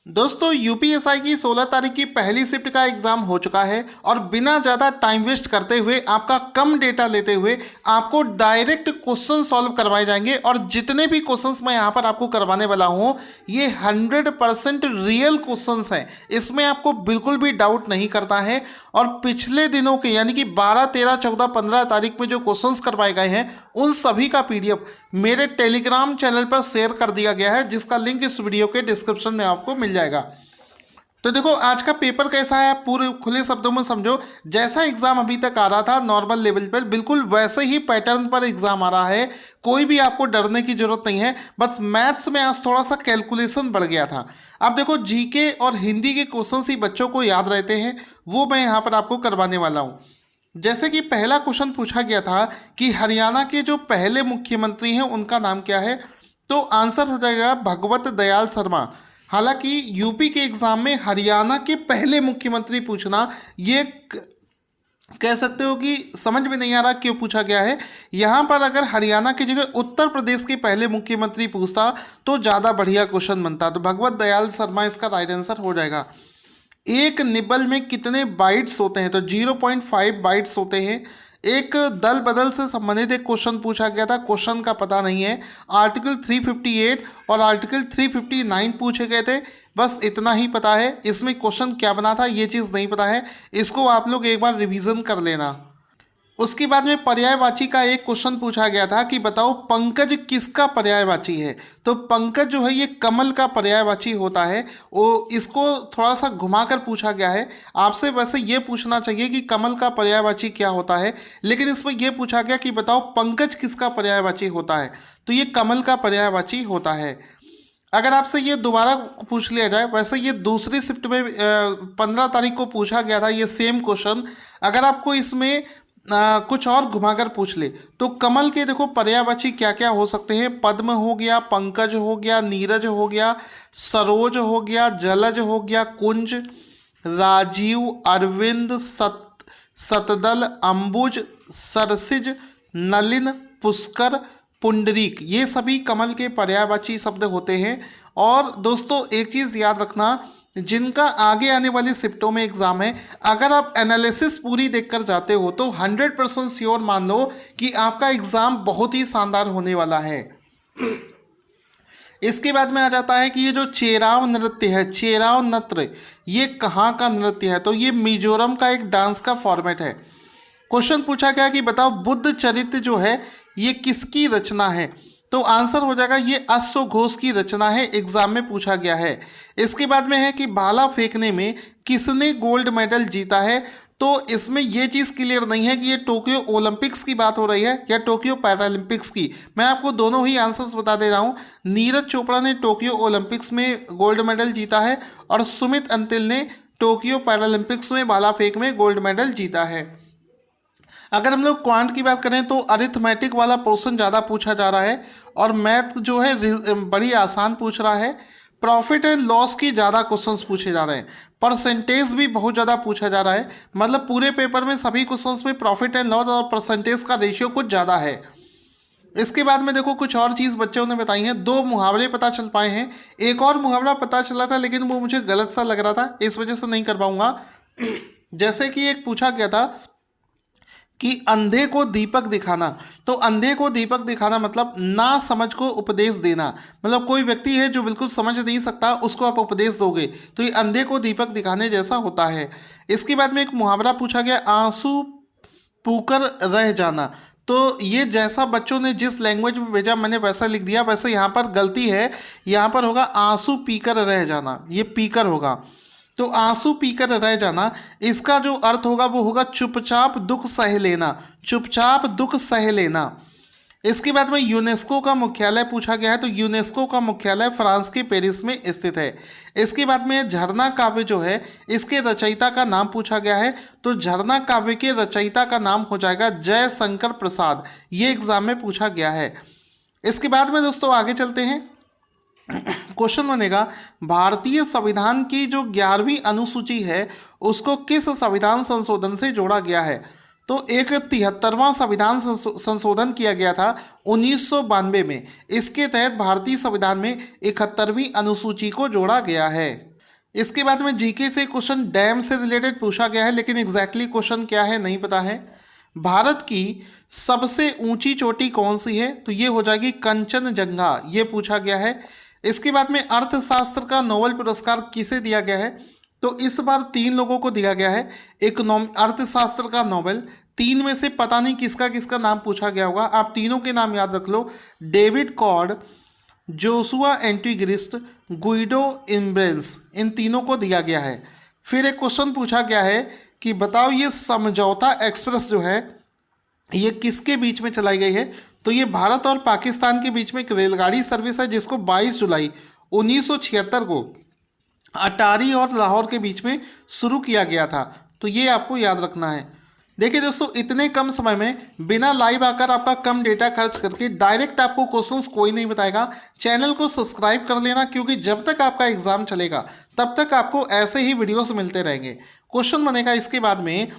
दोस्तों यूपीएसआई की 16 तारीख की पहली शिफ्ट का एग्जाम हो चुका है और बिना ज़्यादा टाइम वेस्ट करते हुए आपका कम डेटा लेते हुए आपको डायरेक्ट क्वेश्चन सॉल्व करवाए जाएंगे। और जितने भी क्वेश्चंस मैं यहाँ पर आपको करवाने वाला हूँ ये 100% रियल क्वेश्चंस हैं, इसमें आपको बिल्कुल भी डाउट नहीं करता है। और पिछले दिनों के यानी कि 12, 13, 14, 15 तारीख में जो क्वेश्चंस करवाए गए हैं उन सभी का पीडीएफ मेरे टेलीग्राम चैनल पर शेयर कर दिया गया है, जिसका लिंक इस वीडियो के डिस्क्रिप्शन में आपको मिल जाएगा। तो देखो आज का पेपर कैसा है, पूरे खुले शब्दों में समझो। जैसा एग्जाम अभी तक आ रहा था नॉर्मल लेवल पर, बिल्कुल वैसे ही पैटर्न पर एग्जाम आ रहा है। कोई भी आपको डरने की जरूरत नहीं है, बस मैथ्स में आज थोड़ा सा कैलकुलेशन बढ़ गया था। अब देखो जीके और हिंदी के क्वेश्चन ही बच्चों को याद रहते हैं, वो मैं यहाँ पर आपको करवाने वाला हूँ। जैसे कि पहला क्वेश्चन पूछा गया था कि हरियाणा के जो पहले मुख्यमंत्री हैं उनका नाम क्या है, तो आंसर हो जाएगा भगवत दयाल शर्मा। हालांकि यूपी के एग्जाम में हरियाणा के पहले मुख्यमंत्री पूछना ये कह सकते हो कि समझ में नहीं आ रहा क्यों पूछा गया है। यहाँ पर अगर हरियाणा की जगह उत्तर प्रदेश के पहले मुख्यमंत्री पूछता तो ज़्यादा बढ़िया क्वेश्चन बनता। तो भगवत दयाल शर्मा इसका राइट आंसर हो जाएगा। एक निबल में कितने बाइट्स होते हैं, तो 0.5 बाइट्स होते हैं। एक दल बदल से संबंधित एक क्वेश्चन पूछा गया था, क्वेश्चन का पता नहीं है। आर्टिकल 358 और आर्टिकल 359 पूछे गए थे, बस इतना ही पता है। इसमें क्वेश्चन क्या बना था ये चीज़ नहीं पता है, इसको आप लोग एक बार रिवीजन कर लेना। उसके बाद में पर्यायवाची का एक क्वेश्चन पूछा गया था कि बताओ पंकज किसका पर्यायवाची है। तो पंकज जो है ये कमल का पर्यायवाची होता है। वो इसको थोड़ा सा घुमाकर पूछा गया है। आपसे वैसे ये पूछना चाहिए कि कमल का पर्यायवाची क्या होता है, लेकिन इसमें यह पूछा गया कि बताओ पंकज किसका पर्यायवाची होता है, तो ये कमल का पर्यायवाची होता है। अगर आपसे ये दोबारा पूछ लिया जाए, वैसे ये दूसरी शिफ्ट में 15 तारीख को पूछा गया था ये सेम क्वेश्चन। अगर आपको इसमें कुछ और घुमाकर पूछ ले तो कमल के देखो पर्यायवाची क्या क्या हो सकते हैं। पद्म हो गया, पंकज हो गया, नीरज हो गया, सरोज हो गया, जलज हो गया, कुंज, राजीव, अरविंद, सतदल, अंबुज, सरसिज, नलिन, पुष्कर, पुंडरीक, ये सभी कमल के पर्यायवाची शब्द होते हैं। और दोस्तों एक चीज़ याद रखना, जिनका आगे आने वाली शिफ्टों में एग्जाम है, अगर आप एनालिसिस पूरी देखकर जाते हो तो 100% श्योर मान लो कि आपका एग्जाम बहुत ही शानदार होने वाला है। इसके बाद में आ जाता है कि ये जो चेराव नृत्य है, चेराव नृत्य, ये कहाँ का नृत्य है, तो ये मिजोरम का एक डांस का फॉर्मेट है। क्वेश्चन पूछा गया कि बताओ बुद्ध चरित्र जो है ये किसकी रचना है, तो आंसर हो जाएगा ये अश्व घोष की रचना है, एग्जाम में पूछा गया है। इसके बाद में है कि भाला फेंकने में किसने गोल्ड मेडल जीता है, तो इसमें यह चीज़ क्लियर नहीं है कि ये टोक्यो ओलंपिक्स की बात हो रही है या टोक्यो पैरालंपिक्स की। मैं आपको दोनों ही आंसर्स बता दे रहा हूँ। नीरज चोपड़ा ने टोक्यो ओलंपिक्स में गोल्ड मेडल जीता है और सुमित अंतिल ने टोक्यो पैरालंपिक्स में भाला फेंक में गोल्ड मेडल जीता है। अगर हम लोग क्वांट की बात करें तो अरिथमेटिक वाला पोर्शन ज़्यादा पूछा जा रहा है और मैथ जो है बड़ी आसान पूछ रहा है। प्रॉफिट एंड लॉस की ज़्यादा क्वेश्चंस पूछे जा रहे हैं, परसेंटेज भी बहुत ज़्यादा पूछा जा रहा है। मतलब पूरे पेपर में सभी क्वेश्चंस में प्रॉफिट एंड लॉस और परसेंटेज का रेशियो कुछ ज़्यादा है। इसके बाद में देखो कुछ और चीज़ बच्चों ने बताई हैं। 2 मुहावरे पता चल पाए हैं, एक और मुहावरा पता चला था लेकिन वो मुझे गलत सा लग रहा था, इस वजह से नहीं कर पाऊँगा। जैसे कि एक पूछा गया था कि अंधे को दीपक दिखाना, तो अंधे को दीपक दिखाना मतलब ना समझ को उपदेश देना। मतलब कोई व्यक्ति है जो बिल्कुल समझ नहीं सकता, उसको आप उपदेश दोगे तो ये अंधे को दीपक दिखाने जैसा होता है। इसके बाद में एक मुहावरा पूछा गया आंसू पूकर रह जाना, तो ये जैसा बच्चों ने जिस लैंग्वेज में भेजा मैंने वैसा लिख दिया, वैसे यहाँ पर गलती है, यहाँ पर होगा आंसू पीकर रह जाना, ये पीकर होगा। तो आंसू पीकर रह जाना इसका जो अर्थ होगा वो होगा चुपचाप दुख सह लेना, चुपचाप दुख सह लेना। इसके बाद में यूनेस्को का मुख्यालय पूछा गया है, तो यूनेस्को का मुख्यालय फ्रांस के पेरिस में स्थित है। इसके बाद में झरना काव्य जो है इसके रचयिता का नाम पूछा गया है, तो झरना काव्य के रचयिता का नाम हो जाएगा जयशंकर प्रसाद, ये एग्जाम में पूछा गया है। इसके बाद में दोस्तों आगे चलते हैं। क्वेश्चन बनेगा भारतीय संविधान की जो 11वीं अनुसूची है उसको किस संविधान संशोधन से जोड़ा गया है, तो एक 73वां संविधान संशोधन किया गया था 1992 में। इसके तहत भारतीय संविधान में 71वीं अनुसूची को जोड़ा गया है। इसके बाद में जीके से क्वेश्चन डैम से रिलेटेड पूछा गया है, लेकिन एग्जैक्टली क्वेश्चन क्या है नहीं पता है। भारत की सबसे ऊंची चोटी कौन सी है, तो ये हो जाएगी कंचनजंगा, ये पूछा गया है। इसके बाद में अर्थशास्त्र का नोबेल पुरस्कार किसे दिया गया है, तो इस बार 3 लोगों को दिया गया है एक अर्थशास्त्र का नोबेल। 3 में से पता नहीं किसका किसका नाम पूछा गया होगा, आप तीनों के नाम याद रख लो, डेविड कॉर्ड, जोसुआ एंटीग्रिस्ट, गुइडो इम्ब्रेंस, इन तीनों को दिया गया है। फिर एक क्वेश्चन पूछा गया है कि बताओ ये समझौता एक्सप्रेस जो है ये किसके बीच में चलाई गई है, तो ये भारत और पाकिस्तान के बीच में एक रेलगाड़ी सर्विस है जिसको 22 जुलाई 1976 को अटारी और लाहौर के बीच में शुरू किया गया था। तो ये आपको याद रखना है। देखिए दोस्तों, इतने कम समय में बिना लाइव आकर आपका कम डेटा खर्च करके डायरेक्ट आपको क्वेश्चंस कोई नहीं बताएगा। चैनल को सब्सक्राइब कर लेना, क्योंकि जब तक आपका एग्जाम चलेगा तब तक आपको ऐसे ही वीडियोस मिलते रहेंगे। क्वेश्चन बनेगा इसके बाद में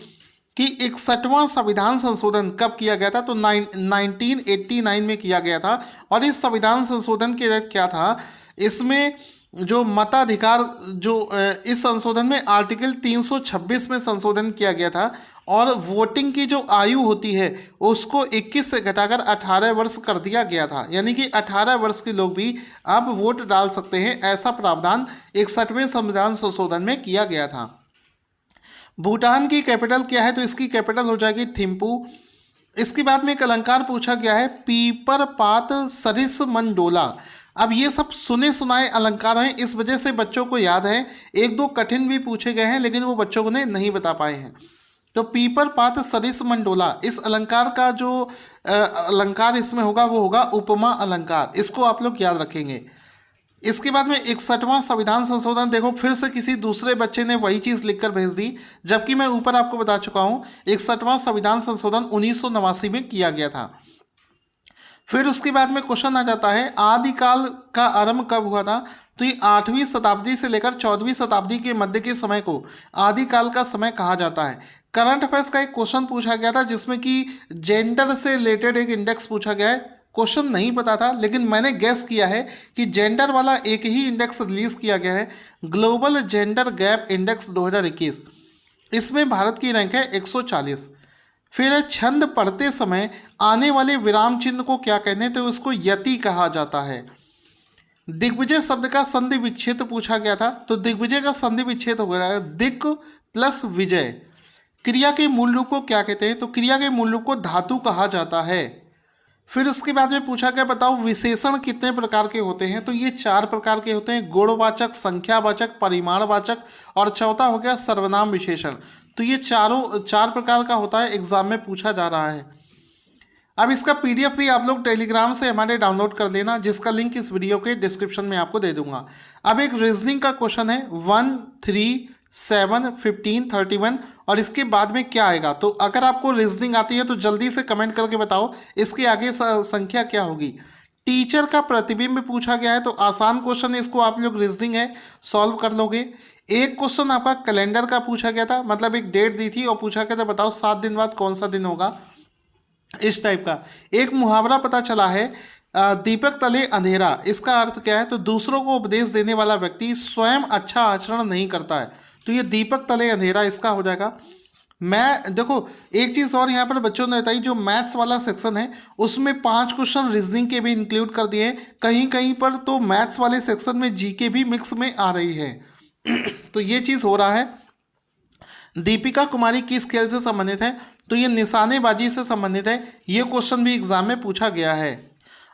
कि 61वां संविधान संशोधन कब किया गया था, तो 1989 में किया गया था। और इस संविधान संशोधन के तहत क्या था, इसमें जो मताधिकार जो इस संशोधन में आर्टिकल 326 में संशोधन किया गया था, और वोटिंग की जो आयु होती है उसको 21 से घटाकर 18 वर्ष कर दिया गया था, यानी कि 18 वर्ष के लोग भी अब वोट डाल सकते हैं, ऐसा प्रावधान 61वें संविधान संशोधन में किया गया था। भूटान की कैपिटल क्या है, तो इसकी कैपिटल हो जाएगी थिम्पू। इसके बाद में एक अलंकार पूछा गया है, पीपर पात सरिस मंडोला। अब ये सब सुने सुनाए अलंकार हैं, इस वजह से बच्चों को याद है। 1-2 कठिन भी पूछे गए हैं, लेकिन वो बच्चों ने नहीं बता पाए हैं। तो पीपर पात सरिस मंडोला, इस अलंकार का जो अलंकार इसमें होगा वो होगा उपमा अलंकार, इसको आप लोग याद रखेंगे। इसके बाद में 61वां संविधान संशोधन, देखो फिर से किसी दूसरे बच्चे ने वही चीज़ लिखकर भेज दी, जबकि मैं ऊपर आपको बता चुका हूँ 61वां संविधान संशोधन 1989 में किया गया था। फिर उसके बाद में क्वेश्चन आ जाता है, आदिकाल का आरंभ कब हुआ था, तो ये 8वीं शताब्दी से लेकर 14वीं शताब्दी के मध्य के समय को आदिकाल का समय कहा जाता है। करंट अफेयर्स का एक क्वेश्चन पूछा गया था जिसमें कि जेंडर से रिलेटेड एक इंडेक्स पूछा गया है। क्वेश्चन नहीं पता था, लेकिन मैंने गेस किया है कि जेंडर वाला एक ही इंडेक्स रिलीज किया गया है, ग्लोबल जेंडर गैप इंडेक्स 2021। इसमें भारत की रैंक है 140। फिर छंद पढ़ते समय आने वाले विराम चिन्ह को क्या कहते हैं, तो उसको यति कहा जाता है। दिग्विजय शब्द का संधि विच्छेद पूछा गया था, तो दिग्विजय का संधि विच्छेद हो गया है दिक् प्लस विजय। क्रिया के मूल रूप को क्या कहते हैं, तो क्रिया के मूल रूप को धातु कहा जाता है। फिर उसके बाद में पूछा गया, बताओ विशेषण कितने प्रकार के होते हैं, तो ये 4 प्रकार के होते हैं, गुणवाचक, संख्यावाचक, परिमाणवाचक, और चौथा हो गया सर्वनाम विशेषण। तो ये 4 प्रकार का होता है, एग्जाम में पूछा जा रहा है। अब इसका PDF भी आप लोग टेलीग्राम से हमारे डाउनलोड कर लेना, जिसका लिंक इस वीडियो के डिस्क्रिप्शन में आपको दे दूंगा। अब एक रीजनिंग का क्वेश्चन है 1, 3, 7, 15, 31, और इसके बाद में क्या आएगा, तो अगर आपको रीजनिंग आती है तो जल्दी से कमेंट करके बताओ इसके आगे संख्या क्या होगी। टीचर का प्रतिबिंब पूछा गया है, तो आसान क्वेश्चन है, इसको आप लोग रीजनिंग है सॉल्व कर लोगे। एक क्वेश्चन आपका कैलेंडर का पूछा गया था, मतलब एक डेट दी थी और पूछा गया था बताओ 7 दिन बाद कौन सा दिन होगा, इस टाइप का। एक मुहावरा पता चला है, दीपक तले अंधेरा, इसका अर्थ क्या है, तो दूसरों को उपदेश देने वाला व्यक्ति स्वयं अच्छा आचरण नहीं करता है, तो ये दीपक तले अंधेरा इसका हो जाएगा। मैं देखो एक चीज़ और यहाँ पर बच्चों ने बताई, जो मैथ्स वाला सेक्शन है उसमें 5 क्वेश्चन रीजनिंग के भी इंक्लूड कर दिए हैं, कहीं कहीं पर तो मैथ्स वाले सेक्शन में जीके भी मिक्स में आ रही है। तो ये चीज़ हो रहा है। दीपिका कुमारी किस खेल से संबंधित है, तो ये निशानेबाजी से संबंधित है, ये क्वेश्चन भी एग्जाम में पूछा गया है।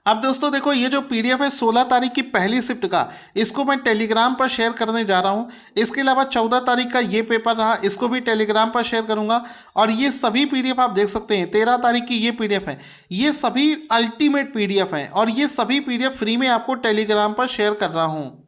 अब दोस्तों देखो, ये जो PDF है 16 तारीख की पहली शिफ्ट का, इसको मैं टेलीग्राम पर शेयर करने जा रहा हूँ। इसके अलावा 14 तारीख का ये पेपर रहा, इसको भी टेलीग्राम पर शेयर करूँगा। और ये सभी PDF आप देख सकते हैं, 13 तारीख की ये PDF है, ये सभी अल्टीमेट PDF हैं, और ये सभी PDF फ्री में आपको टेलीग्राम पर शेयर कर रहा हूँ।